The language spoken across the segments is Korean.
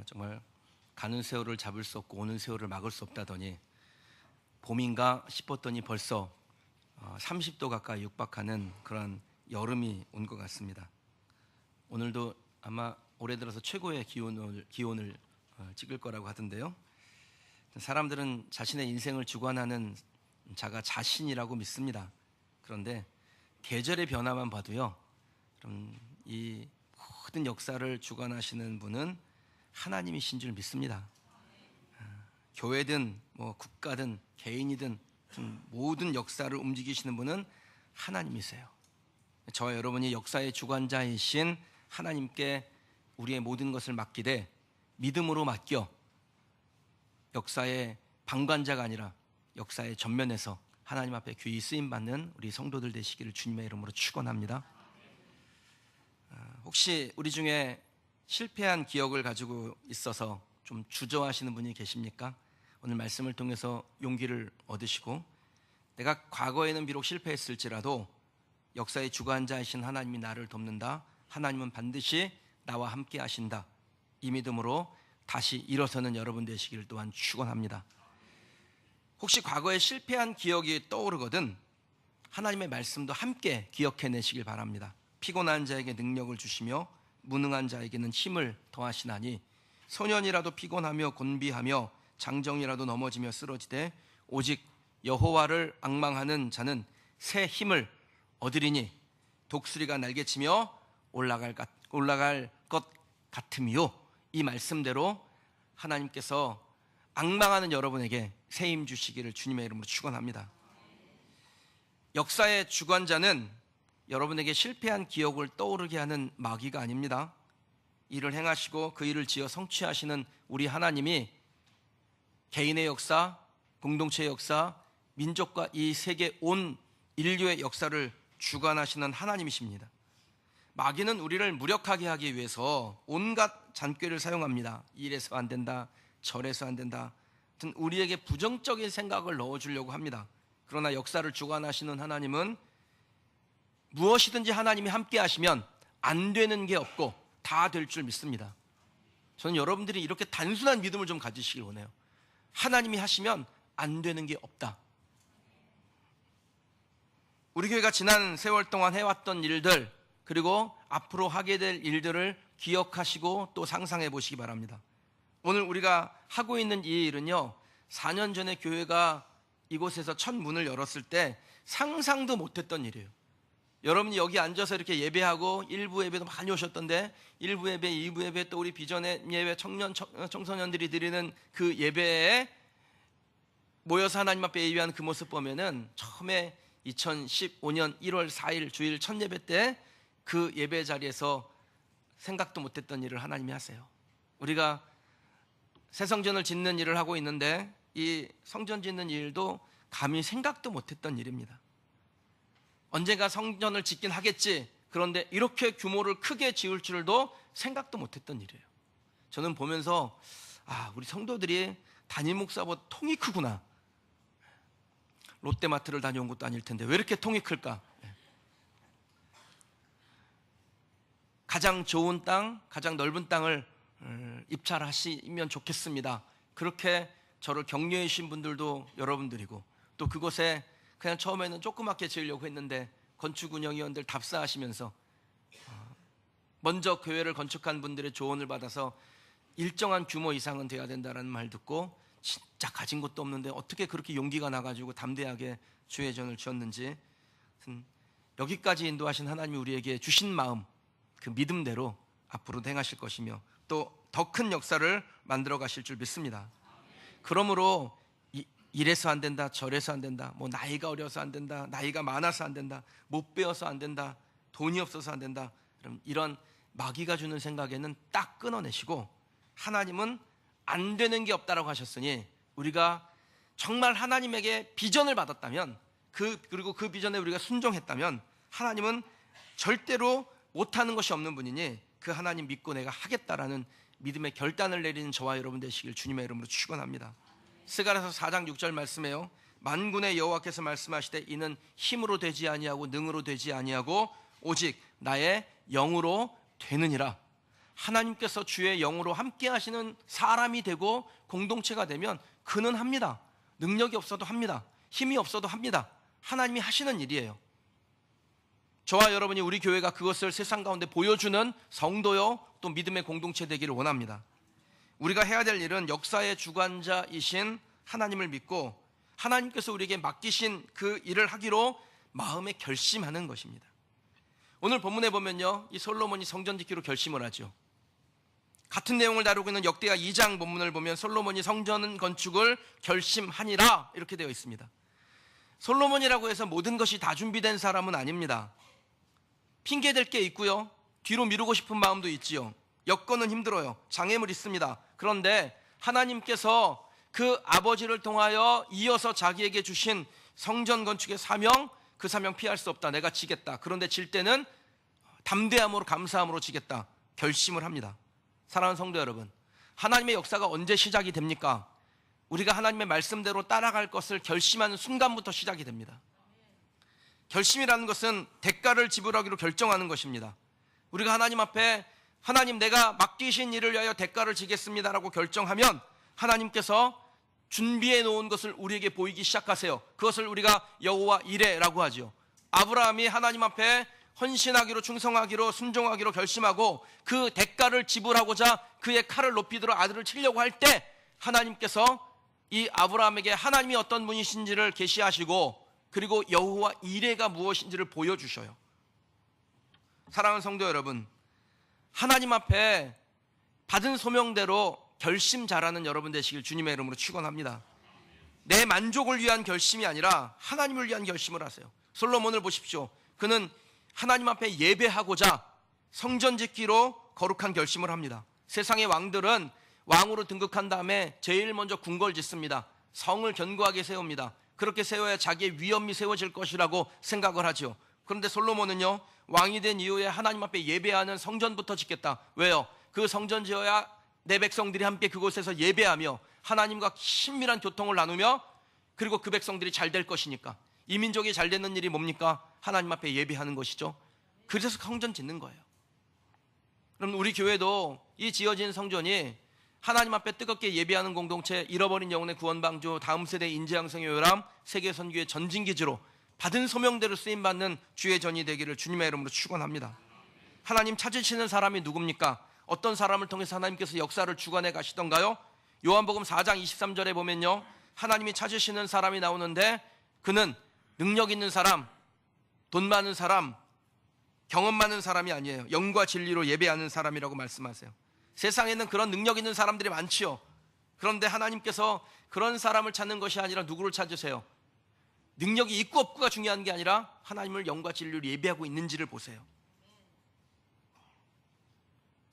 정말 가는 세월을 잡을 수 없고 오는 세월을 막을 수 없다더니 봄인가 싶었더니 벌써 30도 가까이 육박하는 그런 여름이 온 것 같습니다. 오늘도 아마 올해 들어서 최고의 기온을 찍을 거라고 하던데요. 사람들은 자신의 인생을 주관하는 자가 자신이라고 믿습니다. 그런데 계절의 변화만 봐도요, 이 모든 역사를 주관하시는 분은 하나님이신 줄 믿습니다. 교회든 국가든 개인이든 모든 역사를 움직이시는 분은 하나님이세요. 저와 여러분이 역사의 주관자이신 하나님께 우리의 모든 것을 맡기되 믿음으로 맡겨 역사의 방관자가 아니라 역사의 전면에서 하나님 앞에 귀히 쓰임받는 우리 성도들 되시기를 주님의 이름으로 축원합니다. 혹시 우리 중에 실패한 기억을 가지고 있어서 좀 주저하시는 분이 계십니까? 오늘 말씀을 통해서 용기를 얻으시고, 내가 과거에는 비록 실패했을지라도 역사의 주관자이신 하나님이 나를 돕는다, 하나님은 반드시 나와 함께 하신다, 이 믿음으로 다시 일어서는 여러분 되시기를 또한 축원합니다. 혹시 과거에 실패한 기억이 떠오르거든 하나님의 말씀도 함께 기억해내시길 바랍니다. 피곤한 자에게 능력을 주시며 무능한 자에게는 힘을 더하시나니 소년이라도 피곤하며 곤비하며 장정이라도 넘어지며 쓰러지되 오직 여호와를 앙망하는 자는 새 힘을 얻으리니 독수리가 날개치며 올라갈 것 같음이요. 이 말씀대로 하나님께서 앙망하는 여러분에게 새 힘 주시기를 주님의 이름으로 축원합니다. 역사의 주관자는 여러분에게 실패한 기억을 떠오르게 하는 마귀가 아닙니다. 일을 행하시고 그 일을 지어 성취하시는 우리 하나님이 개인의 역사, 공동체의 역사, 민족과 이 세계 온 인류의 역사를 주관하시는 하나님이십니다. 마귀는 우리를 무력하게 하기 위해서 온갖 잔꾀를 사용합니다. 이래서 안 된다, 저래서 안 된다, 우리에게 부정적인 생각을 넣어주려고 합니다. 그러나 역사를 주관하시는 하나님은 무엇이든지 하나님이 함께 하시면 안 되는 게 없고 다 될 줄 믿습니다. 저는 여러분들이 이렇게 단순한 믿음을 좀 가지시길 원해요. 하나님이 하시면 안 되는 게 없다. 우리 교회가 지난 세월 동안 해왔던 일들, 그리고 앞으로 하게 될 일들을 기억하시고 또 상상해 보시기 바랍니다. 오늘 우리가 하고 있는 이 일은요, 4년 전에 교회가 이곳에서 첫 문을 열었을 때 상상도 못했던 일이에요. 여러분이 여기 앉아서 이렇게 예배하고 1부 예배도 많이 오셨던데 1부 예배, 2부 예배, 또 우리 비전의 예배, 청소년들이 드리는 그 예배에 모여서 하나님 앞에 예배하는 그 모습 보면은 처음에 2015년 1월 4일 주일 첫 예배 때 그 예배 자리에서 생각도 못했던 일을 하나님이 하세요. 우리가 새 성전을 짓는 일을 하고 있는데 이 성전 짓는 일도 감히 생각도 못했던 일입니다. 언젠가 성전을 짓긴 하겠지, 그런데 이렇게 규모를 크게 지을 줄도 생각도 못했던 일이에요. 저는 보면서 우리 성도들이 담임 목사보다 통이 크구나. 롯데마트를 다녀온 것도 아닐 텐데 왜 이렇게 통이 클까? 가장 좋은 땅, 가장 넓은 땅을 입찰하시면 좋겠습니다. 그렇게 저를 격려해 주신 분들도 여러분들이고, 또 그곳에 그냥 처음에는 조그맣게 지으려고 했는데 건축운영위원들 답사하시면서 먼저 교회를 건축한 분들의 조언을 받아서 일정한 규모 이상은 돼야 된다는 말 듣고 진짜 가진 것도 없는데 어떻게 그렇게 용기가 나가지고 담대하게 주의 전을 지었는지, 여기까지 인도하신 하나님이 우리에게 주신 마음, 그 믿음대로 앞으로 행하실 것이며 또 더 큰 역사를 만들어 가실 줄 믿습니다. 그러므로 이래서 안 된다, 저래서 안 된다, 나이가 어려서 안 된다, 나이가 많아서 안 된다, 못 배워서 안 된다, 돈이 없어서 안 된다, 이런 마귀가 주는 생각에는 딱 끊어내시고, 하나님은 안 되는 게 없다라고 하셨으니 우리가 정말 하나님에게 비전을 받았다면, 그리고 그 비전에 우리가 순종했다면 하나님은 절대로 못하는 것이 없는 분이니 그 하나님 믿고 내가 하겠다라는 믿음의 결단을 내리는 저와 여러분 되시길 주님의 이름으로 축원합니다. 스가랴서 4장 6절 말씀에요, 만군의 여호와께서 말씀하시되 이는 힘으로 되지 아니하고 능으로 되지 아니하고 오직 나의 영으로 되느니라. 하나님께서 주의 영으로 함께 하시는 사람이 되고 공동체가 되면 그는 합니다. 능력이 없어도 합니다. 힘이 없어도 합니다. 하나님이 하시는 일이에요. 저와 여러분이 우리 교회가 그것을 세상 가운데 보여주는 성도요 또 믿음의 공동체 되기를 원합니다. 우리가 해야 될 일은 역사의 주관자이신 하나님을 믿고 하나님께서 우리에게 맡기신 그 일을 하기로 마음에 결심하는 것입니다. 오늘 본문에 보면요, 이 솔로몬이 성전 짓기로 결심을 하죠. 같은 내용을 다루고 있는 역대하 2장 본문을 보면 솔로몬이 성전 건축을 결심하니라 이렇게 되어 있습니다. 솔로몬이라고 해서 모든 것이 다 준비된 사람은 아닙니다. 핑계댈 게 있고요, 뒤로 미루고 싶은 마음도 있지요. 여건은 힘들어요. 장애물 있습니다. 그런데 하나님께서 그 아버지를 통하여 이어서 자기에게 주신 성전 건축의 사명, 그 사명 피할 수 없다. 내가 지겠다. 그런데 질 때는 담대함으로 감사함으로 지겠다. 결심을 합니다. 사랑하는 성도 여러분, 하나님의 역사가 언제 시작이 됩니까? 우리가 하나님의 말씀대로 따라갈 것을 결심하는 순간부터 시작이 됩니다. 결심이라는 것은 대가를 지불하기로 결정하는 것입니다. 우리가 하나님 앞에 하나님 내가 맡기신 일을 위하여 대가를 지겠습니다라고 결정하면 하나님께서 준비해 놓은 것을 우리에게 보이기 시작하세요. 그것을 우리가 여호와 이레라고 하죠. 아브라함이 하나님 앞에 헌신하기로, 충성하기로, 순종하기로 결심하고 그 대가를 지불하고자 그의 칼을 높이들어 아들을 치려고 할 때 하나님께서 이 아브라함에게 하나님이 어떤 분이신지를 계시하시고 그리고 여호와 이레가 무엇인지를 보여주셔요. 사랑하는 성도 여러분, 하나님 앞에 받은 소명대로 결심 잘하는 여러분 되시길 주님의 이름으로 축원합니다. 내 만족을 위한 결심이 아니라 하나님을 위한 결심을 하세요. 솔로몬을 보십시오. 그는 하나님 앞에 예배하고자 성전 짓기로 거룩한 결심을 합니다. 세상의 왕들은 왕으로 등극한 다음에 제일 먼저 궁궐 짓습니다. 성을 견고하게 세웁니다. 그렇게 세워야 자기의 위엄이 세워질 것이라고 생각을 하죠. 그런데 솔로몬은요, 왕이 된 이후에 하나님 앞에 예배하는 성전부터 짓겠다. 왜요? 그 성전 지어야 내 백성들이 함께 그곳에서 예배하며 하나님과 친밀한 교통을 나누며 그리고 그 백성들이 잘 될 것이니까. 이 민족이 잘 되는 일이 뭡니까? 하나님 앞에 예배하는 것이죠. 그래서 성전 짓는 거예요. 그럼 우리 교회도 이 지어진 성전이 하나님 앞에 뜨겁게 예배하는 공동체, 잃어버린 영혼의 구원방주, 다음 세대 인재양성의 요람, 세계선교의 전진기지로 받은 소명대로 쓰임받는 주의 전이 되기를 주님의 이름으로 축원합니다. 하나님 찾으시는 사람이 누굽니까? 어떤 사람을 통해서 하나님께서 역사를 주관해 가시던가요? 요한복음 4장 23절에 보면요, 하나님이 찾으시는 사람이 나오는데 그는 능력 있는 사람, 돈 많은 사람, 경험 많은 사람이 아니에요. 영과 진리로 예배하는 사람이라고 말씀하세요. 세상에는 그런 능력 있는 사람들이 많지요. 그런데 하나님께서 그런 사람을 찾는 것이 아니라 누구를 찾으세요? 능력이 있고 없고가 중요한 게 아니라 하나님을 영과 진리로 예배하고 있는지를 보세요.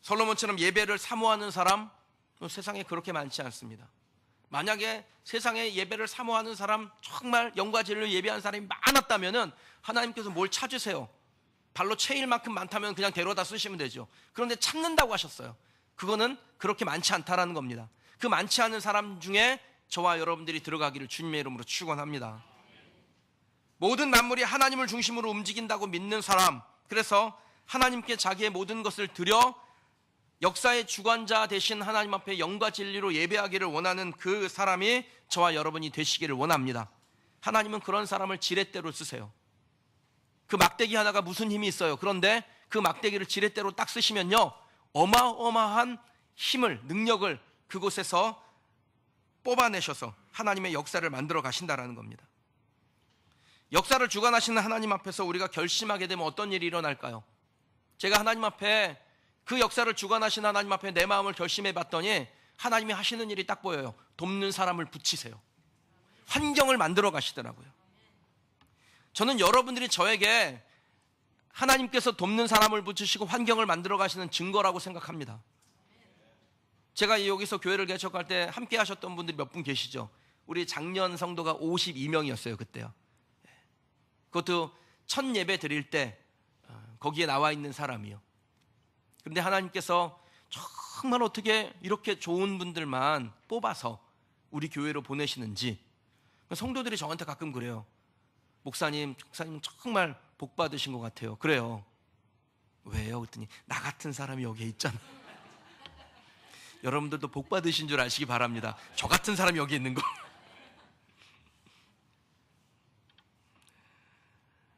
솔로몬처럼 예배를 사모하는 사람 세상에 그렇게 많지 않습니다. 만약에 세상에 예배를 사모하는 사람, 정말 영과 진리로 예배하는 사람이 많았다면 하나님께서 뭘 찾으세요? 발로 채일 만큼 많다면 그냥 데려다 쓰시면 되죠. 그런데 찾는다고 하셨어요. 그거는 그렇게 많지 않다라는 겁니다. 그 많지 않은 사람 중에 저와 여러분들이 들어가기를 주님의 이름으로 축원합니다. 모든 만물이 하나님을 중심으로 움직인다고 믿는 사람, 그래서 하나님께 자기의 모든 것을 드려 역사의 주관자 되신 하나님 앞에 영과 진리로 예배하기를 원하는 그 사람이 저와 여러분이 되시기를 원합니다. 하나님은 그런 사람을 지렛대로 쓰세요. 그 막대기 하나가 무슨 힘이 있어요. 그런데 그 막대기를 지렛대로 딱 쓰시면요, 어마어마한 힘을, 능력을 그곳에서 뽑아내셔서 하나님의 역사를 만들어 가신다라는 겁니다. 역사를 주관하시는 하나님 앞에서 우리가 결심하게 되면 어떤 일이 일어날까요? 제가 하나님 앞에, 그 역사를 주관하신 하나님 앞에 내 마음을 결심해 봤더니 하나님이 하시는 일이 딱 보여요. 돕는 사람을 붙이세요. 환경을 만들어 가시더라고요. 저는 여러분들이 저에게 하나님께서 돕는 사람을 붙이시고 환경을 만들어 가시는 증거라고 생각합니다. 제가 여기서 교회를 개척할 때 함께 하셨던 분들이 몇 분 계시죠? 우리 작년 성도가 52명이었어요 그때요. 그것도 첫 예배 드릴 때 거기에 나와 있는 사람이요. 그런데 하나님께서 정말 어떻게 이렇게 좋은 분들만 뽑아서 우리 교회로 보내시는지, 성도들이 저한테 가끔 그래요. 목사님 정말 복 받으신 것 같아요. 그래요. 왜요? 그랬더니 나 같은 사람이 여기에 있잖아. 여러분들도 복 받으신 줄 아시기 바랍니다. 저 같은 사람이 여기 있는 거.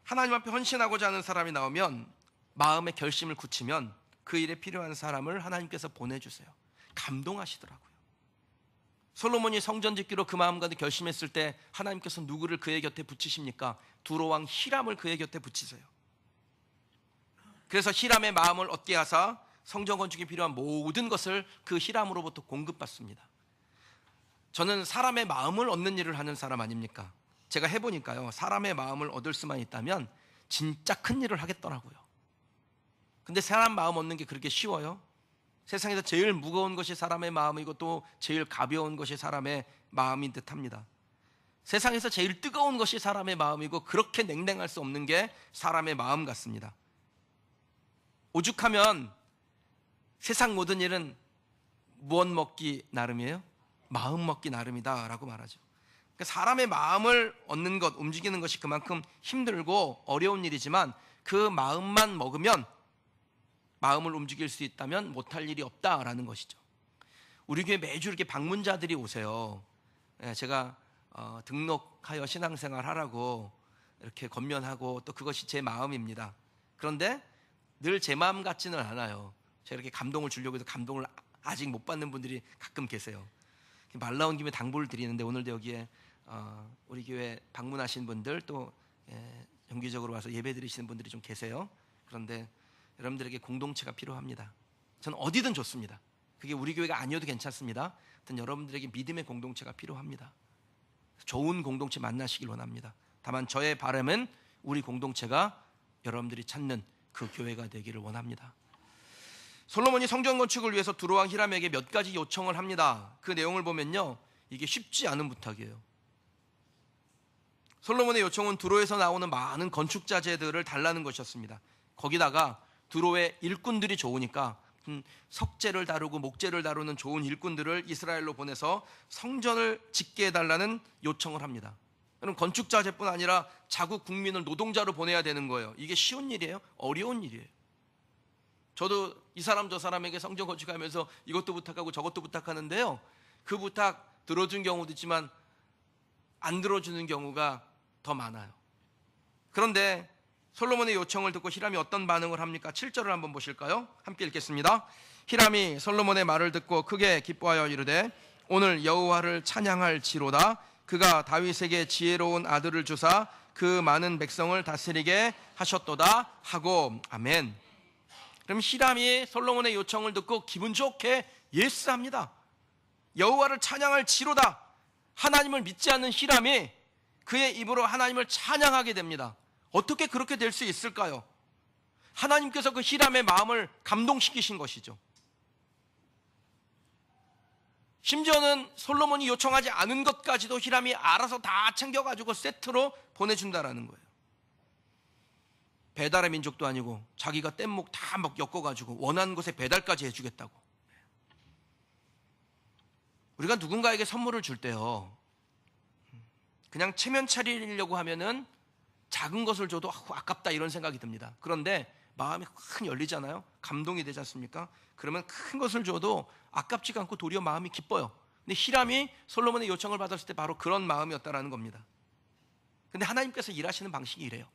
하나님 앞에 헌신하고자 하는 사람이 나오면, 마음의 결심을 굳히면 그 일에 필요한 사람을 하나님께서 보내주세요. 감동하시더라고요. 솔로몬이 성전 짓기로 그 마음 가운데 결심했을 때 하나님께서 누구를 그의 곁에 붙이십니까? 두로왕 히람을 그의 곁에 붙이세요. 그래서 히람의 마음을 얻게 하사 성전 건축에 필요한 모든 것을 그 히람으로부터 공급받습니다. 저는 사람의 마음을 얻는 일을 하는 사람 아닙니까? 제가 해보니까요, 사람의 마음을 얻을 수만 있다면 진짜 큰 일을 하겠더라고요. 근데 사람 마음 얻는 게 그렇게 쉬워요? 세상에서 제일 무거운 것이 사람의 마음이고 또 제일 가벼운 것이 사람의 마음인 듯합니다. 세상에서 제일 뜨거운 것이 사람의 마음이고 그렇게 냉랭할 수 없는 게 사람의 마음 같습니다. 오죽하면 세상 모든 일은 무엇 먹기 나름이에요? 마음 먹기 나름이다 라고 말하죠. 사람의 마음을 얻는 것, 움직이는 것이 그만큼 힘들고 어려운 일이지만 그 마음만 먹으면, 마음을 움직일 수 있다면 못할 일이 없다라는 것이죠. 우리 교회 매주 이렇게 방문자들이 오세요. 제가 등록하여 신앙생활 하라고 이렇게 권면하고 또 그것이 제 마음입니다. 그런데 늘 제 마음 같지는 않아요. 제가 이렇게 감동을 주려고 해도 감동을 아직 못 받는 분들이 가끔 계세요. 말 나온 김에 당부를 드리는데, 오늘도 여기에 우리 교회 방문하신 분들, 또 정기적으로 와서 예배 드리시는 분들이 좀 계세요. 그런데 여러분들에게 공동체가 필요합니다. 저는 어디든 좋습니다. 그게 우리 교회가 아니어도 괜찮습니다. 하여튼 여러분들에게 믿음의 공동체가 필요합니다. 좋은 공동체 만나시길 원합니다. 다만 저의 바람은 우리 공동체가 여러분들이 찾는 그 교회가 되기를 원합니다. 솔로몬이 성전 건축을 위해서 두로왕 히람에게 몇 가지 요청을 합니다. 그 내용을 보면요, 이게 쉽지 않은 부탁이에요. 솔로몬의 요청은 두로에서 나오는 많은 건축 자재들을 달라는 것이었습니다. 거기다가 두로의 일꾼들이 좋으니까 석재를 다루고 목재를 다루는 좋은 일꾼들을 이스라엘로 보내서 성전을 짓게 해달라는 요청을 합니다. 그럼 건축 자재뿐 아니라 자국 국민을 노동자로 보내야 되는 거예요. 이게 쉬운 일이에요? 어려운 일이에요. 저도 이 사람 저 사람에게 성전 건축하면서 이것도 부탁하고 저것도 부탁하는데요, 그 부탁 들어준 경우도 있지만 안 들어주는 경우가 더 많아요. 그런데 솔로몬의 요청을 듣고 히람이 어떤 반응을 합니까? 7절을 한번 보실까요? 함께 읽겠습니다. 히람이 솔로몬의 말을 듣고 크게 기뻐하여 이르되, 오늘 여호와를 찬양할지로다. 그가 다윗에게 지혜로운 아들을 주사 그 많은 백성을 다스리게 하셨도다 하고. 아멘. 그럼 히람이 솔로몬의 요청을 듣고 기분 좋게 예스합니다. 여호와를 찬양할지로다. 하나님을 믿지 않는 히람이 그의 입으로 하나님을 찬양하게 됩니다. 어떻게 그렇게 될 수 있을까요? 하나님께서 그 히람의 마음을 감동시키신 것이죠. 심지어는 솔로몬이 요청하지 않은 것까지도 히람이 알아서 다 챙겨가지고 세트로 보내준다라는 거예요. 배달의 민족도 아니고 자기가 뗏목 다 막 엮어가지고 원하는 곳에 배달까지 해주겠다고. 우리가 누군가에게 선물을 줄 때요, 그냥 체면 차리려고 하면은 작은 것을 줘도 아깝다 이런 생각이 듭니다. 그런데 마음이 큰 열리잖아요. 감동이 되지 않습니까? 그러면 큰 것을 줘도 아깝지가 않고 도리어 마음이 기뻐요. 근데 히람이 솔로몬의 요청을 받았을 때 바로 그런 마음이었다라는 겁니다. 근데 하나님께서 일하시는 방식이 이래요.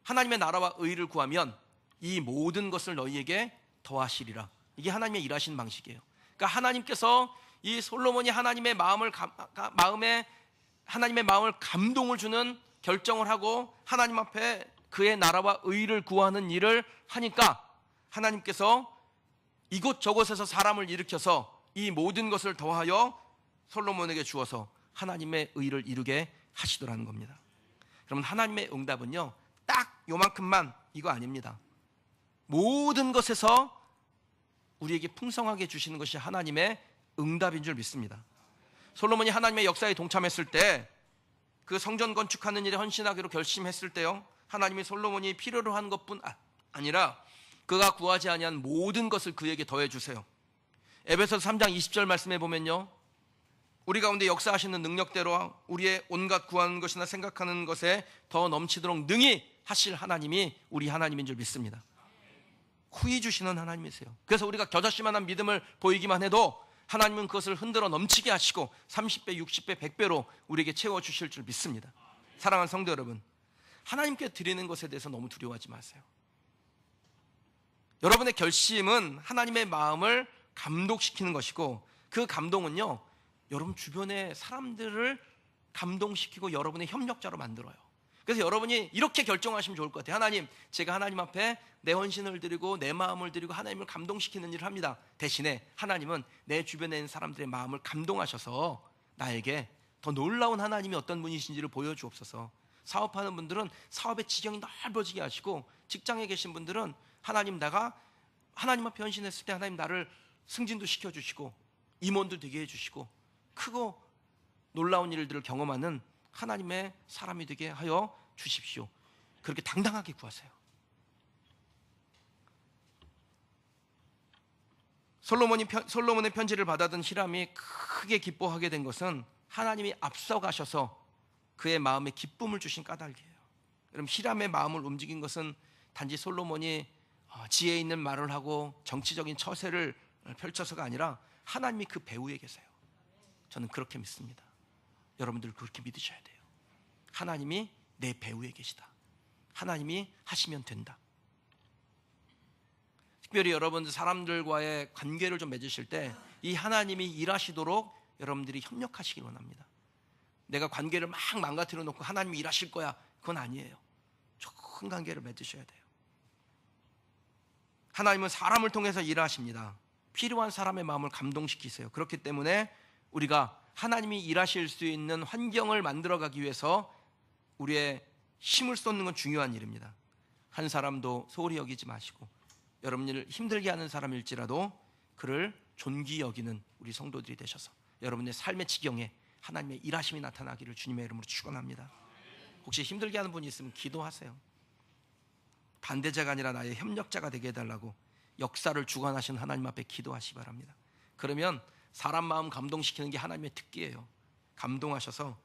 하나님의 나라와 의를 구하면 이 모든 것을 너희에게 더하시리라. 이게 하나님의 일하시는 방식이에요. 그러니까 하나님께서 이 솔로몬이 하나님의 마음을 감동을 주는 결정을 하고 하나님 앞에 그의 나라와 의를 구하는 일을 하니까 하나님께서 이곳저곳에서 사람을 일으켜서 이 모든 것을 더하여 솔로몬에게 주어서 하나님의 의를 이루게 하시더라는 겁니다. 그러면 하나님의 응답은요, 딱 요만큼만 이거 아닙니다. 모든 것에서 우리에게 풍성하게 주시는 것이 하나님의 응답인 줄 믿습니다. 솔로몬이 하나님의 역사에 동참했을 때, 그 성전 건축하는 일에 헌신하기로 결심했을 때요, 하나님이 솔로몬이 필요로 한 것뿐 아니라 그가 구하지 아니한 모든 것을 그에게 더해 주세요. 에베소서 3장 20절 말씀해 보면요, 우리 가운데 역사하시는 능력대로 우리의 온갖 구하는 것이나 생각하는 것에 더 넘치도록 능히 하실 하나님이 우리 하나님인 줄 믿습니다. 후히 주시는 하나님이세요. 그래서 우리가 겨자씨만한 믿음을 보이기만 해도 하나님은 그것을 흔들어 넘치게 하시고 30배, 60배, 100배로 우리에게 채워주실 줄 믿습니다. 사랑하는 성도 여러분, 하나님께 드리는 것에 대해서 너무 두려워하지 마세요. 여러분의 결심은 하나님의 마음을 감동시키는 것이고, 그 감동은요, 여러분 주변의 사람들을 감동시키고 여러분의 협력자로 만들어요. 그래서 여러분이 이렇게 결정하시면 좋을 것 같아요. 하나님, 제가 하나님 앞에 내 헌신을 드리고 내 마음을 드리고 하나님을 감동시키는 일을 합니다. 대신에 하나님은 내 주변에 있는 사람들의 마음을 감동하셔서 나에게 더 놀라운 하나님이 어떤 분이신지를 보여주옵소서. 사업하는 분들은 사업의 지경이 넓어지게 하시고, 직장에 계신 분들은 하나님, 내가 하나님 앞에 헌신했을 때 하나님 나를 승진도 시켜주시고 임원도 되게 해주시고 크고 놀라운 일들을 경험하는 하나님의 사람이 되게 하여 주십시오. 그렇게 당당하게 구하세요. 솔로몬의 편지를 받아든 히람이 크게 기뻐하게 된 것은 하나님이 앞서가셔서 그의 마음에 기쁨을 주신 까닭이에요. 여러분, 히람의 마음을 움직인 것은 단지 솔로몬이 지혜 있는 말을 하고 정치적인 처세를 펼쳐서가 아니라 하나님이 그 배후에 계세요. 저는 그렇게 믿습니다. 여러분들 그렇게 믿으셔야 돼요. 하나님이 내 배후에 계시다. 하나님이 하시면 된다. 특별히 여러분들 사람들과의 관계를 좀 맺으실 때 이 하나님이 일하시도록 여러분들이 협력하시길 원합니다. 내가 관계를 막 망가뜨려 놓고 하나님이 일하실 거야, 그건 아니에요. 좋은 관계를 맺으셔야 돼요. 하나님은 사람을 통해서 일하십니다. 필요한 사람의 마음을 감동시키세요. 그렇기 때문에 우리가 하나님이 일하실 수 있는 환경을 만들어가기 위해서 우리의 힘을 쏟는 건 중요한 일입니다. 한 사람도 소홀히 여기지 마시고, 여러분을 힘들게 하는 사람일지라도 그를 존귀 여기는 우리 성도들이 되셔서 여러분의 삶의 지경에 하나님의 일하심이 나타나기를 주님의 이름으로 축원합니다. 혹시 힘들게 하는 분이 있으면 기도하세요. 반대자가 아니라 나의 협력자가 되게 해달라고 역사를 주관하신 하나님 앞에 기도하시기 바랍니다. 그러면 사람 마음 감동시키는 게 하나님의 특기예요. 감동하셔서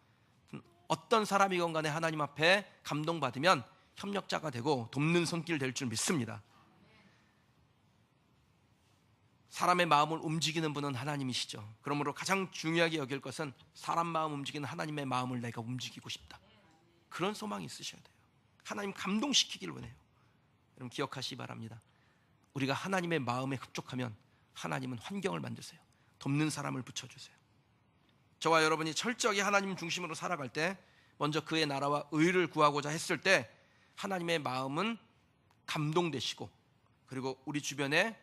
어떤 사람이건 간에 하나님 앞에 감동받으면 협력자가 되고 돕는 손길 될 줄 믿습니다. 사람의 마음을 움직이는 분은 하나님이시죠. 그러므로 가장 중요하게 여길 것은 사람 마음 움직이는 하나님의 마음을 내가 움직이고 싶다. 그런 소망이 있으셔야 돼요. 하나님 감동시키길 원해요. 여러분 기억하시기 바랍니다. 우리가 하나님의 마음에 흡족하면 하나님은 환경을 만드세요. 돕는 사람을 붙여주세요. 저와 여러분이 철저히 하나님 중심으로 살아갈 때, 먼저 그의 나라와 의를 구하고자 했을 때 하나님의 마음은 감동되시고, 그리고 우리 주변에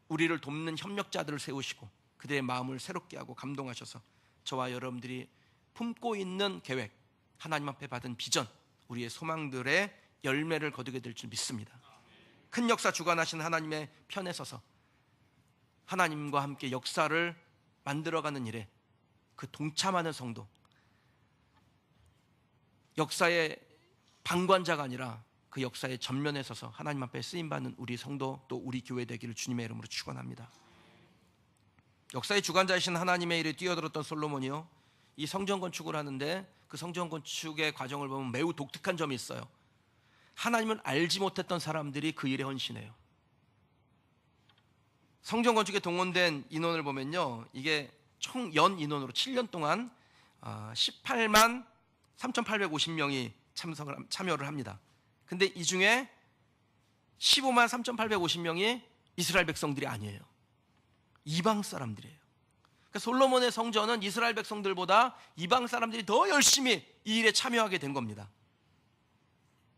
우리를 돕는 협력자들을 세우시고 그들의 마음을 새롭게 하고 감동하셔서 저와 여러분들이 품고 있는 계획, 하나님 앞에 받은 비전, 우리의 소망들의 열매를 거두게 될 줄 믿습니다. 큰 역사 주관하신 하나님의 편에 서서 하나님과 함께 역사를 만들어가는 일에 그 동참하는 성도, 역사의 방관자가 아니라 그 역사의 전면에 서서 하나님 앞에 쓰임받는 우리 성도, 또 우리 교회 되기를 주님의 이름으로 축원합니다. 역사의 주관자이신 하나님의 일에 뛰어들었던 솔로몬이요, 이 성전 건축을 하는데 그 성전 건축의 과정을 보면 매우 독특한 점이 있어요. 하나님을 알지 못했던 사람들이 그 일에 헌신해요. 성전 건축에 동원된 인원을 보면요, 이게 총 연 인원으로 7년 동안 18만 3,850명이 참여를 합니다. 근데 이 중에 15만 3,850명이 이스라엘 백성들이 아니에요. 이방 사람들이에요. 그러니까 솔로몬의 성전은 이스라엘 백성들보다 이방 사람들이 더 열심히 이 일에 참여하게 된 겁니다.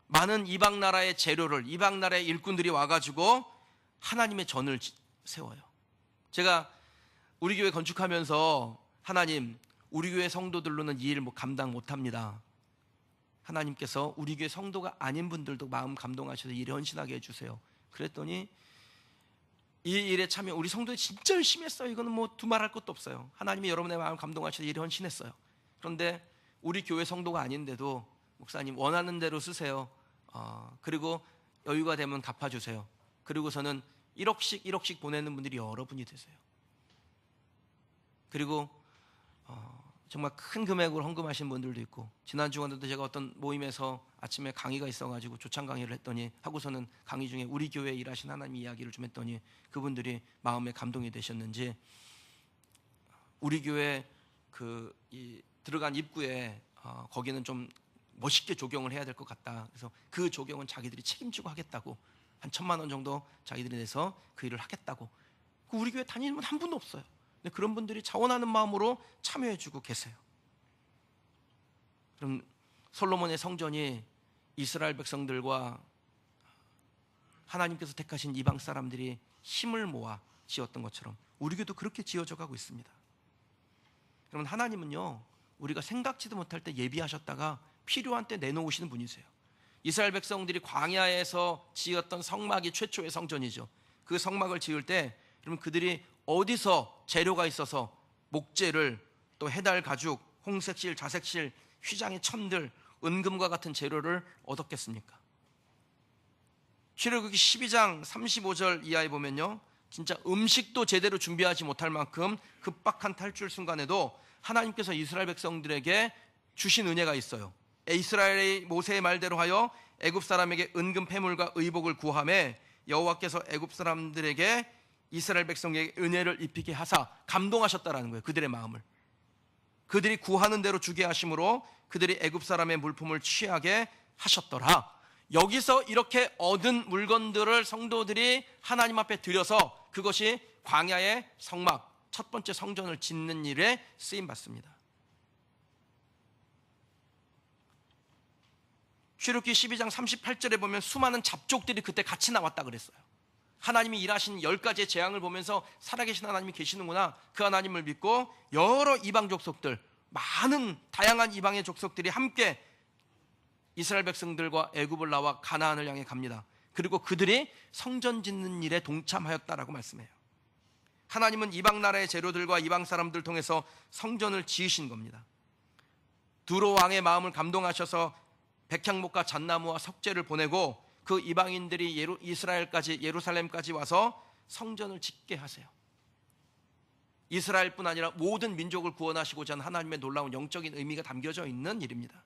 많은 이방 나라의 재료를, 이방 나라의 일꾼들이 와가지고 하나님의 전을 세워요. 제가 우리 교회 건축하면서 하나님, 우리 교회 성도들로는 이 일 감당 못합니다. 하나님께서 우리 교회 성도가 아닌 분들도 마음 감동하셔서 일에 헌신하게 해주세요. 그랬더니 이 일에 참여, 우리 성도들이 진짜 열심히 했어요. 이거는 뭐 두말할 것도 없어요. 하나님이 여러분의 마음 감동하셔서 일에 헌신했어요. 그런데 우리 교회 성도가 아닌데도 목사님 원하는 대로 쓰세요. 그리고 여유가 되면 갚아주세요. 그리고서는 1억씩 보내는 분들이 여러분이 되세요. 그리고 정말 큰 금액을 헌금하신 분들도 있고, 지난 주간에도 제가 어떤 모임에서 아침에 강의가 있어가지고 초청 강의를 했더니 하고서는 강의 중에 우리 교회에 일하신 하나님 이야기를 좀 했더니 그분들이 마음에 감동이 되셨는지 우리 교회 들어간 입구에 거기는 좀 멋있게 조경을 해야 될 것 같다. 그래서 그 조경은 자기들이 책임지고 하겠다고, 한 1,000만 원 정도 자기들이 내서 그 일을 하겠다고. 우리 교회 다니는 분 한 분도 없어요. 근데 그런 분들이 자원하는 마음으로 참여해주고 계세요. 그럼 솔로몬의 성전이 이스라엘 백성들과 하나님께서 택하신 이방 사람들이 힘을 모아 지었던 것처럼 우리 교회도 그렇게 지어져 가고 있습니다. 여러분, 하나님은요, 우리가 생각지도 못할 때 예비하셨다가 필요한 때 내놓으시는 분이세요. 이스라엘 백성들이 광야에서 지었던 성막이 최초의 성전이죠. 그 성막을 지을 때 여러분, 그들이 어디서 재료가 있어서 목재를, 또 해달 가죽, 홍색실, 자색실, 휘장의 천들, 은금과 같은 재료를 얻었겠습니까? 출애굽기 12장 35절 이하에 보면요, 진짜 음식도 제대로 준비하지 못할 만큼 급박한 탈출 순간에도 하나님께서 이스라엘 백성들에게 주신 은혜가 있어요. 이스라엘의 모세의 말대로 하여 애굽 사람에게 은금 패물과 의복을 구하매 여호와께서 애굽 사람들에게 이스라엘 백성에게 은혜를 입히게 하사 감동하셨다라는 거예요. 그들의 마음을, 그들이 구하는 대로 주게 하심으로 그들이 애굽 사람의 물품을 취하게 하셨더라. 여기서 이렇게 얻은 물건들을 성도들이 하나님 앞에 드려서 그것이 광야의 성막, 첫 번째 성전을 짓는 일에 쓰임 받습니다. 출애굽기 12장 38절에 보면 수많은 잡족들이 그때 같이 나왔다 그랬어요. 하나님이 일하신 10가지의 재앙을 보면서 살아계신 하나님이 계시는구나, 그 하나님을 믿고 여러 이방 족속들, 많은 다양한 이방의 족속들이 함께 이스라엘 백성들과 애굽을 나와 가나안을 향해 갑니다. 그리고 그들이 성전 짓는 일에 동참하였다라고 말씀해요. 하나님은 이방 나라의 재료들과 이방 사람들 통해서 성전을 지으신 겁니다. 두로 왕의 마음을 감동하셔서 백향목과 잣나무와 석재를 보내고 그 이방인들이 이스라엘까지, 예루살렘까지 와서 성전을 짓게 하세요. 이스라엘뿐 아니라 모든 민족을 구원하시고자 하는 하나님의 놀라운 영적인 의미가 담겨져 있는 일입니다.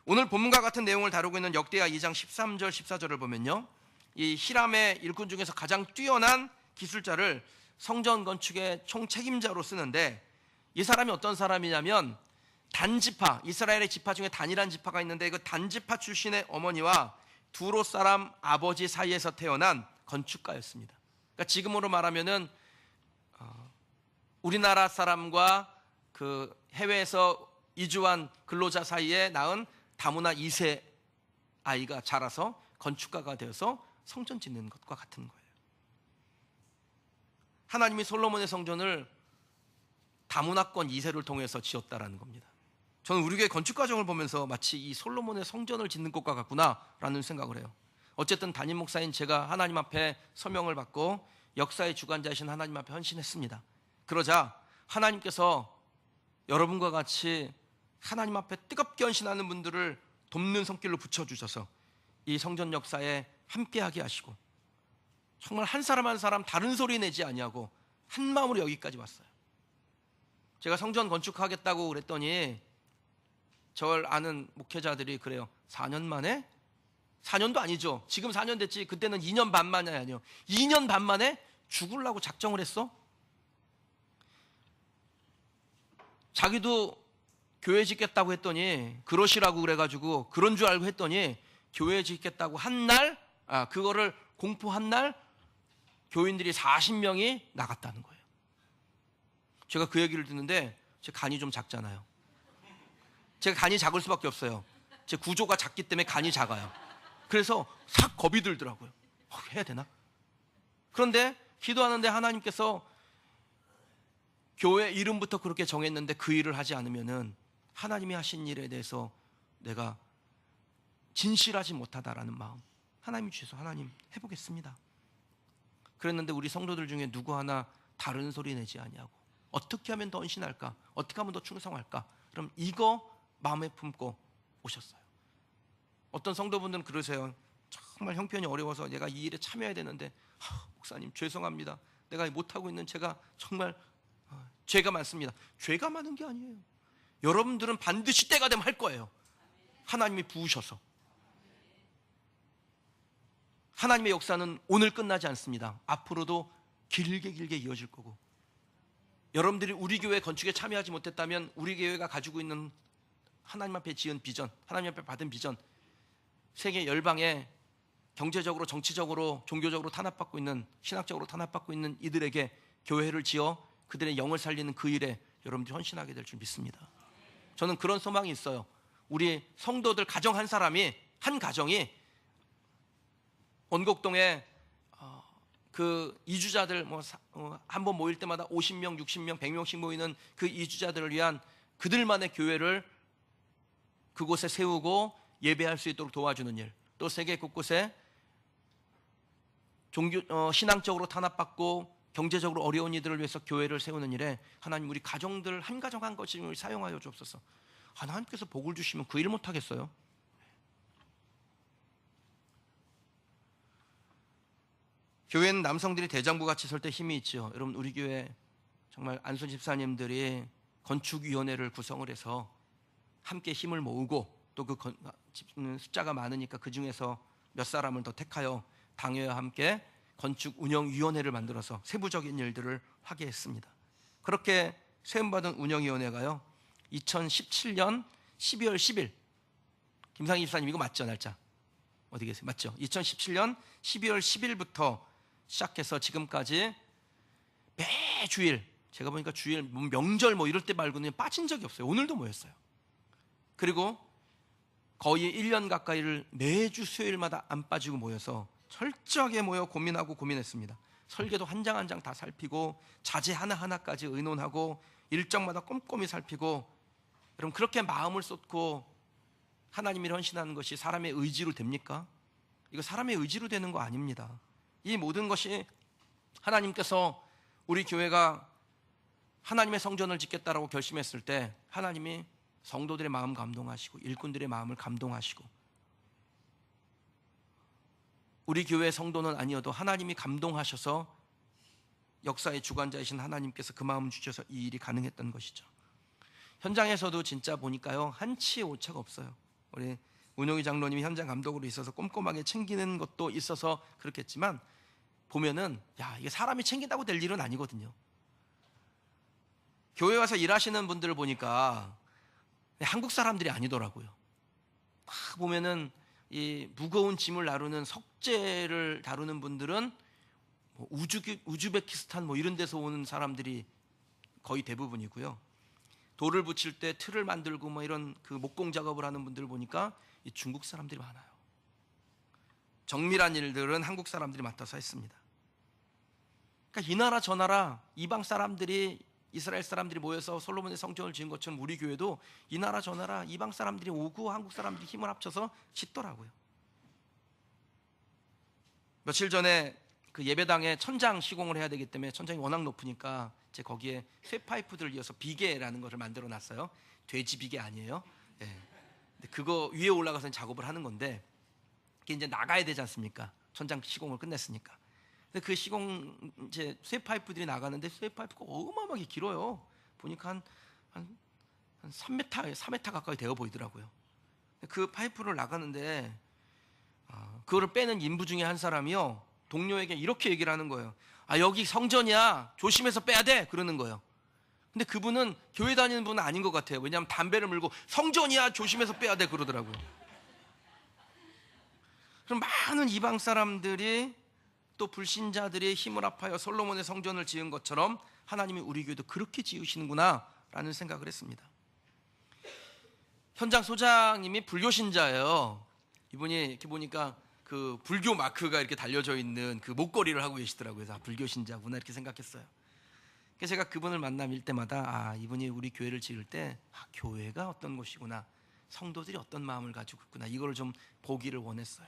오늘 본문과 같은 내용을 다루고 있는 역대하 2장 13절 14절을 보면요, 이 히람의 일꾼 중에서 가장 뛰어난 기술자를 성전 건축의 총책임자로 쓰는데, 이 사람이 어떤 사람이냐면 단지파, 이스라엘의 지파 중에 단이란 지파가 있는데 그 단지파 출신의 어머니와 두로 사람 아버지 사이에서 태어난 건축가였습니다. 그러니까 지금으로 말하면은 우리나라 사람과 그 해외에서 이주한 근로자 사이에 낳은 다문화 2세 아이가 자라서 건축가가 되어서 성전 짓는 것과 같은 거예요. 하나님이 솔로몬의 성전을 다문화권 2세를 통해서 지었다라는 겁니다. 저는 우리 교회 건축 과정을 보면서 마치 이 솔로몬의 성전을 짓는 것과 같구나라는 생각을 해요. 어쨌든 담임 목사인 제가 하나님 앞에 서명을 받고 역사의 주관자이신 하나님 앞에 헌신했습니다. 그러자 하나님께서 여러분과 같이 하나님 앞에 뜨겁게 헌신하는 분들을 돕는 손길로 붙여주셔서 이 성전 역사에 함께하게 하시고, 정말 한 사람 한 사람 다른 소리 내지 아니하고 한 마음으로 여기까지 왔어요. 제가 성전 건축하겠다고 그랬더니 저를 아는 목회자들이 그래요. 4년 만에? 4년도 아니죠. 지금 4년 됐지. 그때는 2년 반 만이 아니에요. 2년 반 만에 죽으려고 작정을 했어? 자기도 교회 짓겠다고 했더니, 그러시라고 그래가지고 그런 줄 알고 했더니 교회 짓겠다고 한 날, 그거를 공포한 날 교인들이 40명이 나갔다는 거예요. 제가 그 얘기를 듣는데 제 간이 좀 작잖아요. 제가 간이 작을 수밖에 없어요. 제 구조가 작기 때문에 간이 작아요. 그래서 싹 겁이 들더라고요. 해야 되나? 그런데 기도하는데 하나님께서 교회 이름부터 그렇게 정했는데 그 일을 하지 않으면은 하나님이 하신 일에 대해서 내가 진실하지 못하다라는 마음, 하나님이 주셔서 하나님 해보겠습니다. 그랬는데 우리 성도들 중에 누구 하나 다른 소리 내지 아니하고 어떻게 하면 더 헌신할까? 어떻게 하면 더 충성할까? 그럼 이거 마음에 품고 오셨어요. 어떤 성도분들은 그러세요. 정말 형편이 어려워서 내가 이 일에 참여해야 되는데 목사님 죄송합니다. 내가 못하고 있는 제가 정말 죄가 많습니다. 죄가 많은 게 아니에요. 여러분들은 반드시 때가 되면 할 거예요. 하나님이 부으셔서. 하나님의 역사는 오늘 끝나지 않습니다. 앞으로도 길게 이어질 거고, 여러분들이 우리 교회 건축에 참여하지 못했다면 우리 교회가 가지고 있는 하나님 앞에 지은 비전, 하나님 앞에 받은 비전, 세계 열방에 경제적으로, 정치적으로, 종교적으로 탄압받고 있는, 신학적으로 탄압받고 있는 이들에게 교회를 지어 그들의 영을 살리는 그 일에 여러분들이 헌신하게 될 줄 믿습니다. 저는 그런 소망이 있어요. 우리 성도들 가정 한 사람이, 한 가정이 원곡동에 그 이주자들 한 번 모일 때마다 50명, 60명, 100명씩 모이는 그 이주자들을 위한 그들만의 교회를 그곳에 세우고 예배할 수 있도록 도와주는 일, 또 세계 곳곳에 신앙적으로 탄압받고 경제적으로 어려운 이들을 위해서 교회를 세우는 일에 하나님 우리 가정들 한 가정 한 것을 사용하여 주옵소서. 하나님께서 복을 주시면 그 일 못하겠어요? 교회는 남성들이 대장부 같이 설 때 힘이 있죠. 여러분, 우리 교회 정말 안순 집사님들이 건축위원회를 구성을 해서 함께 힘을 모으고, 또 그 숫자가 많으니까 그 중에서 몇 사람을 더 택하여 당회와 함께 건축운영위원회를 만들어서 세부적인 일들을 하게 했습니다. 그렇게 세움받은 운영위원회가요, 2017년 12월 10일, 김상희 집사님 이거 맞죠? 날짜 어디 계세요? 맞죠? 2017년 12월 10일부터 시작해서 지금까지 매주일, 제가 보니까 주일 명절 이럴 때 말고는 빠진 적이 없어요. 오늘도 모였어요. 그리고 거의 1년 가까이를 매주 수요일마다 안 빠지고 모여서 철저하게 모여 고민했습니다. 설계도 한 장 한 장 다 살피고, 자재 하나하나까지 의논하고, 일정마다 꼼꼼히 살피고. 여러분, 그렇게 마음을 쏟고 하나님이 헌신하는 것이 사람의 의지로 됩니까? 이거 사람의 의지로 되는 거 아닙니다. 이 모든 것이 하나님께서 우리 교회가 하나님의 성전을 짓겠다라고 결심했을 때 하나님이 성도들의 마음 감동하시고 일꾼들의 마음을 감동하시고, 우리 교회 성도는 아니어도 하나님이 감동하셔서 역사의 주관자이신 하나님께서 그 마음을 주셔서 이 일이 가능했던 것이죠. 현장에서도 진짜 보니까요, 한치의 오차가 없어요. 우리 운영위 장로님이 현장 감독으로 있어서 꼼꼼하게 챙기는 것도 있어서 그렇겠지만, 보면은 이게 사람이 챙긴다고 될 일은 아니거든요. 교회 와서 일하시는 분들을 보니까 한국 사람들이 아니더라고요. 보면은 이 무거운 짐을 나르는 석재를 다루는 분들은 우즈베키스탄 이런 데서 오는 사람들이 거의 대부분이고요. 돌을 붙일 때 틀을 만들고 이런 그 목공 작업을 하는 분들 보니까 이 중국 사람들이 많아요. 정밀한 일들은 한국 사람들이 맡아서 했습니다. 그러니까 이 나라 저 나라 이방 사람들이, 이스라엘 사람들이 모여서 솔로몬의 성전을 지은 것처럼 우리 교회도 이 나라 저 나라 이방 사람들이 오고 한국 사람들이 힘을 합쳐서 짓더라고요. 며칠 전에 그 예배당에 천장 시공을 해야 되기 때문에 천장이 워낙 높으니까 이제 거기에 쇠파이프들을 이어서 비계라는 것을 만들어 놨어요. 돼지 비계 아니에요. 근데 그거 위에 올라가서 작업을 하는 건데, 그게 이제 나가야 되지 않습니까? 천장 시공을 끝냈으니까. 근데 그 시공 이제 쇠파이프들이 나가는데 쇠파이프가 어마어마하게 길어요. 보니까 한 3m, 4m 가까이 되어 보이더라고요. 그 파이프를 나가는데 그거를 빼는 인부 중에 한 사람이요, 동료에게 이렇게 얘기를 하는 거예요. 여기 성전이야, 조심해서 빼야 돼, 그러는 거예요. 근데 그분은 교회 다니는 분은 아닌 것 같아요. 왜냐하면 담배를 물고 성전이야, 조심해서 빼야 돼, 그러더라고요. 그럼 많은 이방 사람들이, 또 불신자들이 힘을 합하여 솔로몬의 성전을 지은 것처럼 하나님이 우리 교회도 그렇게 지으시는구나 라는 생각을 했습니다. 현장 소장님이 불교신자예요. 이분이 이렇게 보니까 그 불교 마크가 이렇게 달려져 있는 그 목걸이를 하고 계시더라고요. 그래서 불교신자구나 이렇게 생각했어요. 그래서 제가 그분을 만남일 때마다 이분이 우리 교회를 지을 때 교회가 어떤 곳이구나, 성도들이 어떤 마음을 가지고 있구나, 이걸 좀 보기를 원했어요.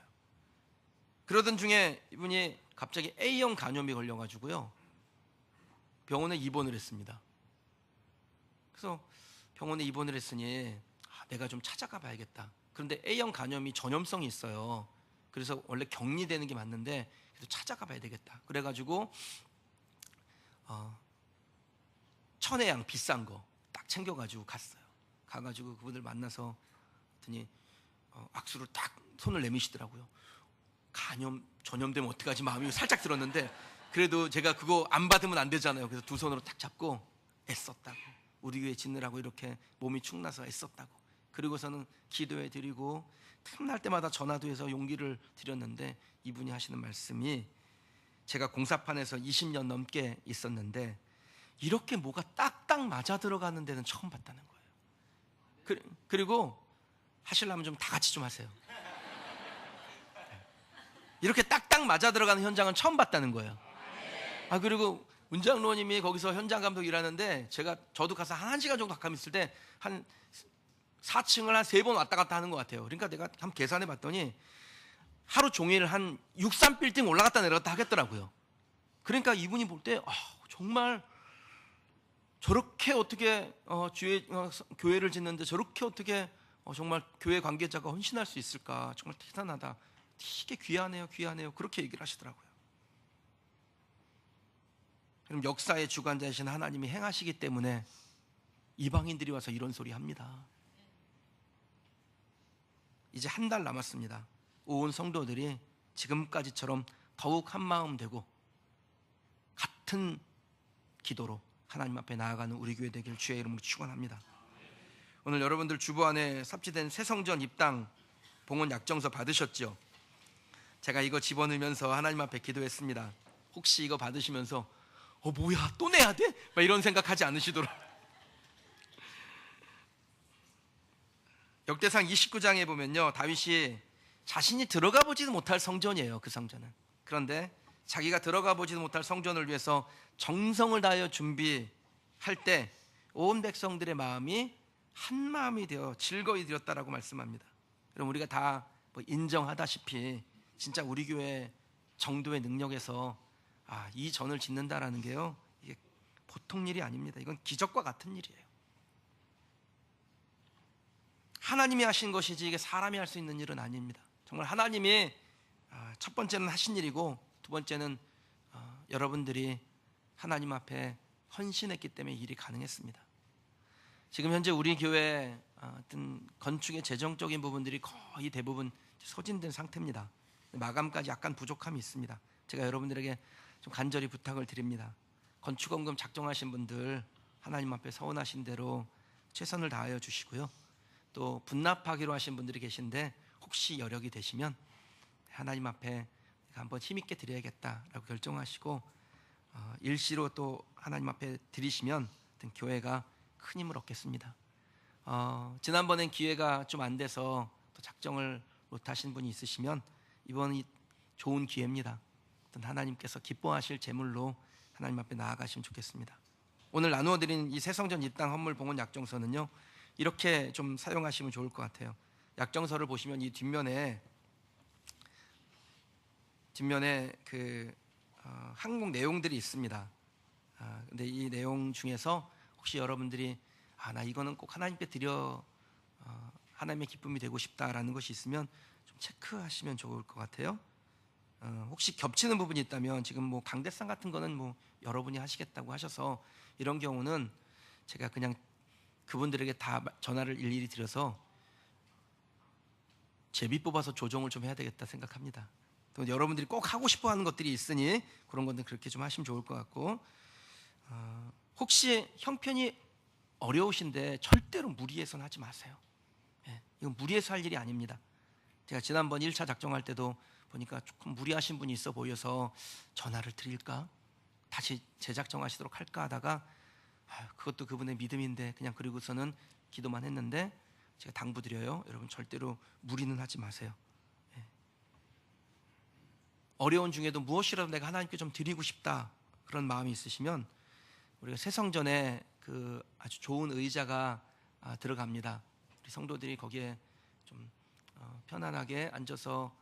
그러던 중에 이분이 갑자기 A형 간염이 걸려가지고요, 병원에 입원을 했습니다. 그래서 병원에 입원을 했으니 내가 좀 찾아가 봐야겠다. 그런데 A형 간염이 전염성이 있어요. 그래서 원래 격리되는 게 맞는데 그래도 찾아가 봐야 되겠다. 그래가지고 천의 양 비싼 거 딱 챙겨가지고 갔어요. 가가지고 그분들 만나서 했더니 악수를 딱 손을 내미시더라고요. 전염되면 어떡하지 마음이 살짝 들었는데, 그래도 제가 그거 안 받으면 안 되잖아요. 그래서 두 손으로 딱 잡고 애썼다고, 우리 교회 짓느라고 이렇게 몸이 축나서 애썼다고, 그리고서는 기도해 드리고 틈날 때마다 전화도 해서 용기를 드렸는데, 이분이 하시는 말씀이, 제가 공사판에서 20년 넘게 있었는데 이렇게 뭐가 딱딱 맞아 들어가는 데는 처음 봤다는 거예요. 그리고 하시려면 좀 다 같이 좀 하세요. 이렇게 딱딱 맞아 들어가는 현장은 처음 봤다는 거예요. 그리고 문장로님이 거기서 현장 감독 일하는데, 저도 가서 한 1시간 정도 가까이 있을 때 한 4층을 한 3번 왔다 갔다 하는 것 같아요. 그러니까 내가 한번 계산해 봤더니 하루 종일 한 63빌딩 올라갔다 내려갔다 하겠더라고요. 그러니까 이분이 볼 때 정말 저렇게 어떻게 교회를 짓는데 저렇게 어떻게 정말 교회 관계자가 헌신할 수 있을까, 정말 대단하다, 되게 귀하네요 그렇게 얘기를 하시더라고요. 그럼 역사의 주관자이신 하나님이 행하시기 때문에 이방인들이 와서 이런 소리 합니다. 이제 한 달 남았습니다. 온 성도들이 지금까지처럼 더욱 한마음 되고 같은 기도로 하나님 앞에 나아가는 우리 교회 되길 주의 이름으로 축원합니다. 오늘 여러분들 주보 안에 삽지된 새성전 입당 봉헌 약정서 받으셨죠? 제가 이거 집어넣으면서 하나님 앞에 기도했습니다. 혹시 이거 받으시면서 뭐야 또 내야 돼? 막 이런 생각하지 않으시도록. 역대상 29장에 보면요, 다윗이 자신이 들어가 보지도 못할 성전이에요. 그 성전은. 그런데 자기가 들어가 보지도 못할 성전을 위해서 정성을 다하여 준비할 때 온 백성들의 마음이 한 마음이 되어 즐거이 되었다라고 말씀합니다. 그럼 우리가 다 인정하다시피 진짜 우리 교회 정도의 능력에서 이 전을 짓는다라는 게요, 이게 보통 일이 아닙니다. 이건 기적과 같은 일이에요. 하나님이 하신 것이지 이게 사람이 할 수 있는 일은 아닙니다. 정말 하나님이 첫 번째는 하신 일이고, 두 번째는 여러분들이 하나님 앞에 헌신했기 때문에 일이 가능했습니다. 지금 현재 우리 교회 어떤 건축의 재정적인 부분들이 거의 대부분 소진된 상태입니다. 마감까지 약간 부족함이 있습니다. 제가 여러분들에게 좀 간절히 부탁을 드립니다. 건축원금 작정하신 분들 하나님 앞에 서원하신 대로 최선을 다하여 주시고요. 또 분납하기로 하신 분들이 계신데 혹시 여력이 되시면 하나님 앞에 한번 힘있게 드려야겠다라고 결정하시고 일시로 또 하나님 앞에 드리시면 교회가 큰 힘을 얻겠습니다. 지난번엔 기회가 좀 안 돼서 또 작정을 못 하신 분이 있으시면 이번이 좋은 기회입니다. 하나님께서 기뻐하실 제물로 하나님 앞에 나아가시면 좋겠습니다. 오늘 나누어 드린 이 새성전 입당 헌물 봉헌 약정서는요, 이렇게 좀 사용하시면 좋을 것 같아요. 약정서를 보시면 이 뒷면에 항목 내용들이 있습니다. 근데 이 내용 중에서 혹시 여러분들이 나 이거는 꼭 하나님께 드려 하나님의 기쁨이 되고 싶다라는 것이 있으면 좀 체크하시면 좋을 것 같아요. 혹시 겹치는 부분이 있다면, 지금 강대상 같은 거는 여러분이 하시겠다고 하셔서 이런 경우는 제가 그냥 그분들에게 다 전화를 일일이 드려서 제비 뽑아서 조정을 좀 해야 되겠다 생각합니다. 또 여러분들이 꼭 하고 싶어 하는 것들이 있으니 그런 것들 그렇게 좀 하시면 좋을 것 같고, 혹시 형편이 어려우신데 절대로 무리해서는 하지 마세요. 이건 무리해서 할 일이 아닙니다. 제가 지난번 1차 작정할 때도 보니까 조금 무리하신 분이 있어 보여서 전화를 드릴까, 다시 재작정하시도록 할까 하다가 그것도 그분의 믿음인데 그냥 그리고서는 기도만 했는데, 제가 당부드려요. 여러분 절대로 무리는 하지 마세요. 어려운 중에도 무엇이라도 내가 하나님께 좀 드리고 싶다 그런 마음이 있으시면 우리가 새성전에 그 아주 좋은 의자가 들어갑니다. 우리 성도들이 거기에 좀 편안하게 앉아서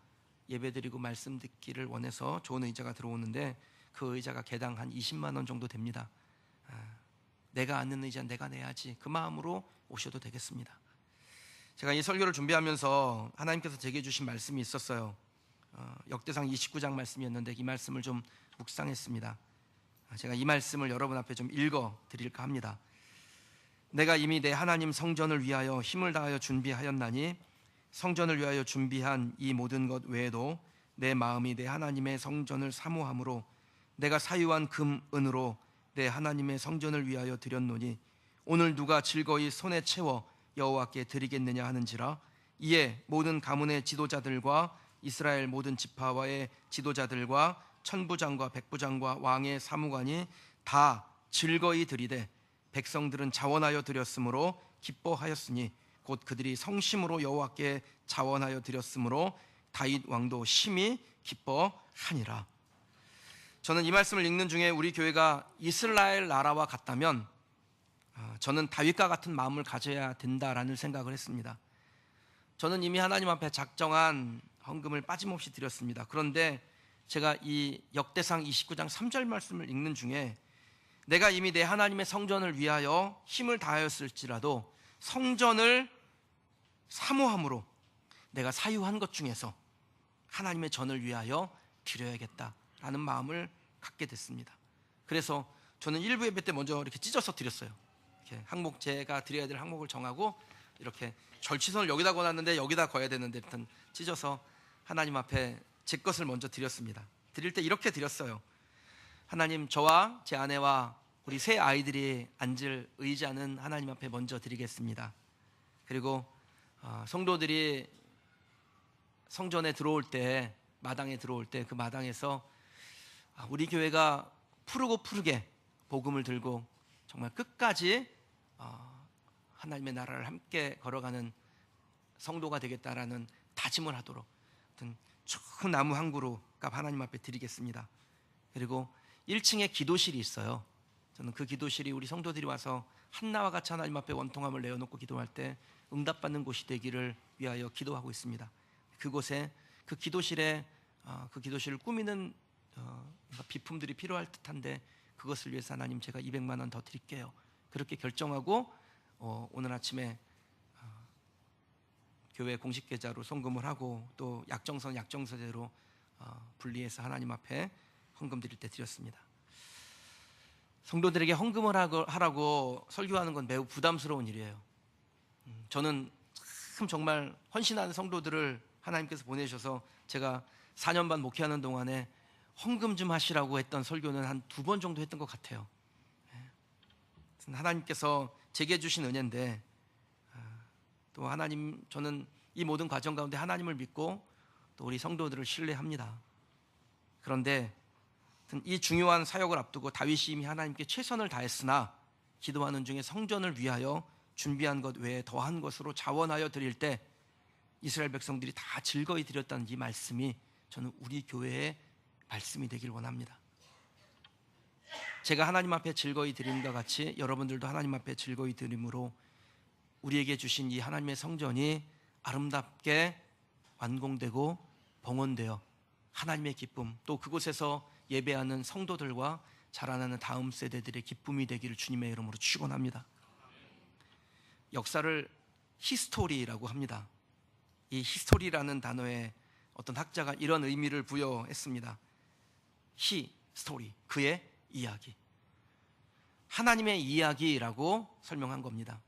예배드리고 말씀 듣기를 원해서 좋은 의자가 들어오는데, 그 의자가 개당 한 20만 원 정도 됩니다. 내가 앉는 의자는 내가 내야지, 그 마음으로 오셔도 되겠습니다. 제가 이 설교를 준비하면서 하나님께서 제게 주신 말씀이 있었어요. 역대상 29장 말씀이었는데 이 말씀을 좀 묵상했습니다. 제가 이 말씀을 여러분 앞에 좀 읽어 드릴까 합니다. 내가 이미 내 하나님 성전을 위하여 힘을 다하여 준비하였나니 성전을 위하여 준비한 이 모든 것 외에도 내 마음이 내 하나님의 성전을 사모함으로 내가 사유한 금 은으로 내 하나님의 성전을 위하여 드렸노니 오늘 누가 즐거이 손에 채워 여호와께 드리겠느냐 하는지라. 이에 모든 가문의 지도자들과 이스라엘 모든 지파와의 지도자들과 천부장과 백부장과 왕의 사무관이 다 즐거이 드리되 백성들은 자원하여 드렸으므로 기뻐하였으니 곧 그들이 성심으로 여호와께 자원하여 드렸으므로 다윗 왕도 심히 기뻐하니라. 저는 이 말씀을 읽는 중에 우리 교회가 이스라엘 나라와 같다면 저는 다윗과 같은 마음을 가져야 된다라는 생각을 했습니다. 저는 이미 하나님 앞에 작정한 헌금을 빠짐없이 드렸습니다. 그런데 제가 이 역대상 29장 3절 말씀을 읽는 중에 내가 이미 내 하나님의 성전을 위하여 힘을 다하였을지라도 성전을 사모함으로 내가 사유한 것 중에서 하나님의 전을 위하여 드려야겠다라는 마음을 갖게 됐습니다. 그래서 저는 일부 예배 때 먼저 이렇게 찢어서 드렸어요. 이렇게 항목, 제가 드려야 될 항목을 정하고 이렇게 절취선을 여기다 거놨는데 여기다 거야 되는데 일단 찢어서 하나님 앞에 제 것을 먼저 드렸습니다. 드릴 때 이렇게 드렸어요. 하나님, 저와 제 아내와 우리 세 아이들이 앉을 의자는 하나님 앞에 먼저 드리겠습니다. 그리고 성도들이 성전에 들어올 때, 마당에 들어올 때 그 마당에서 우리 교회가 푸르게 복음을 들고 정말 끝까지 하나님의 나라를 함께 걸어가는 성도가 되겠다라는 다짐을 하도록 좋은 나무 한 그루 값 하나님 앞에 드리겠습니다. 그리고 1층에 기도실이 있어요. 저는 그 기도실이 우리 성도들이 와서 한나와 같이 하나님 앞에 원통함을 내어놓고 기도할 때 응답받는 곳이 되기를 위하여 기도하고 있습니다. 그곳에 그 기도실에 그 기도실을 꾸미는 비품들이 필요할 듯한데 그것을 위해서 하나님, 제가 200만 원 더 드릴게요. 그렇게 결정하고 오늘 아침에 교회 공식 계좌로 송금을 하고 또 약정서대로 분리해서 하나님 앞에 헌금 드릴 때 드렸습니다. 성도들에게 헌금을 하라고 설교하는 건 매우 부담스러운 일이에요. 저는 참 정말 헌신하는 성도들을 하나님께서 보내셔서 제가 4년 반 목회하는 동안에 헌금 좀 하시라고 했던 설교는 한 2번 정도 했던 것 같아요. 하나님께서 제게 주신 은혜인데 또 하나님, 저는 이 모든 과정 가운데 하나님을 믿고 또 우리 성도들을 신뢰합니다. 그런데 이 중요한 사역을 앞두고 다윗이 이미 하나님께 최선을 다했으나 기도하는 중에 성전을 위하여 준비한 것 외에 더한 것으로 자원하여 드릴 때 이스라엘 백성들이 다 즐거이 드렸다는 이 말씀이 저는 우리 교회의 말씀이 되길 원합니다. 제가 하나님 앞에 즐거이 드림과 같이 여러분들도 하나님 앞에 즐거이 드림으로 우리에게 주신 이 하나님의 성전이 아름답게 완공되고 봉헌되어 하나님의 기쁨, 또 그곳에서 예배하는 성도들과 자라나는 다음 세대들의 기쁨이 되기를 주님의 이름으로 축원합니다. 역사를 히스토리라고 합니다. 이 히스토리라는 단어에 어떤 학자가 이런 의미를 부여했습니다. 히스토리, 그의 이야기, 하나님의 이야기라고 설명한 겁니다.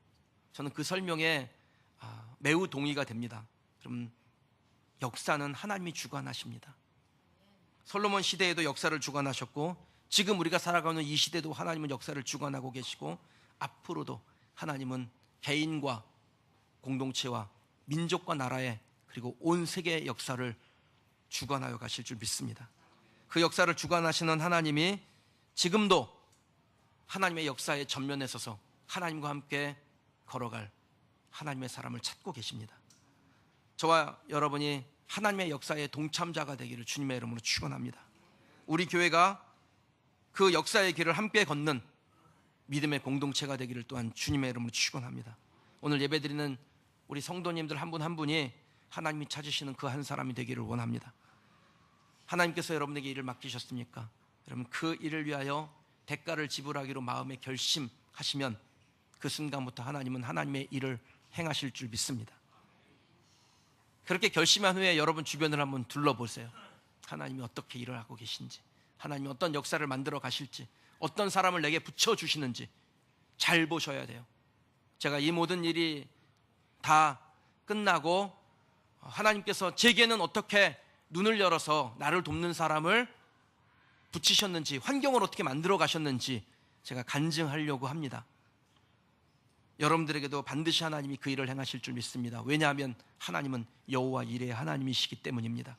저는 그 설명에 매우 동의가 됩니다. 그럼 역사는 하나님이 주관하십니다. 솔로몬 시대에도 역사를 주관하셨고 지금 우리가 살아가는 이 시대도 하나님은 역사를 주관하고 계시고 앞으로도 하나님은 개인과 공동체와 민족과 나라의 그리고 온 세계의 역사를 주관하여 가실 줄 믿습니다. 그 역사를 주관하시는 하나님이 지금도 하나님의 역사의 전면에 서서 하나님과 함께 걸어갈 하나님의 사람을 찾고 계십니다. 저와 여러분이 하나님의 역사의 동참자가 되기를 주님의 이름으로 축원합니다. 우리 교회가 그 역사의 길을 함께 걷는 믿음의 공동체가 되기를 또한 주님의 이름으로 축원합니다. 오늘 예배드리는 우리 성도님들 한 분 한 분이 하나님이 찾으시는 그 한 사람이 되기를 원합니다. 하나님께서 여러분에게 일을 맡기셨습니까? 여러분 그 일을 위하여 대가를 지불하기로 마음에 결심하시면 그 순간부터 하나님은 하나님의 일을 행하실 줄 믿습니다. 그렇게 결심한 후에 여러분 주변을 한번 둘러보세요. 하나님이 어떻게 일을 하고 계신지, 하나님이 어떤 역사를 만들어 가실지, 어떤 사람을 내게 붙여주시는지 잘 보셔야 돼요. 제가 이 모든 일이 다 끝나고 하나님께서 제게는 어떻게 눈을 열어서 나를 돕는 사람을 붙이셨는지, 환경을 어떻게 만들어 가셨는지 제가 간증하려고 합니다. 여러분들에게도 반드시 하나님이 그 일을 행하실 줄 믿습니다. 왜냐하면 하나님은 여호와 이레의 하나님이시기 때문입니다.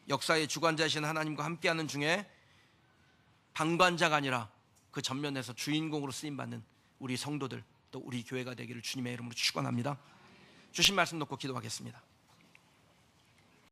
역사의 주관자이신 하나님과 함께하는 중에 방관자가 아니라 그 전면에서 주인공으로 쓰임받는 우리 성도들, 또 우리 교회가 되기를 주님의 이름으로 축원합니다. 주신 말씀 놓고 기도하겠습니다.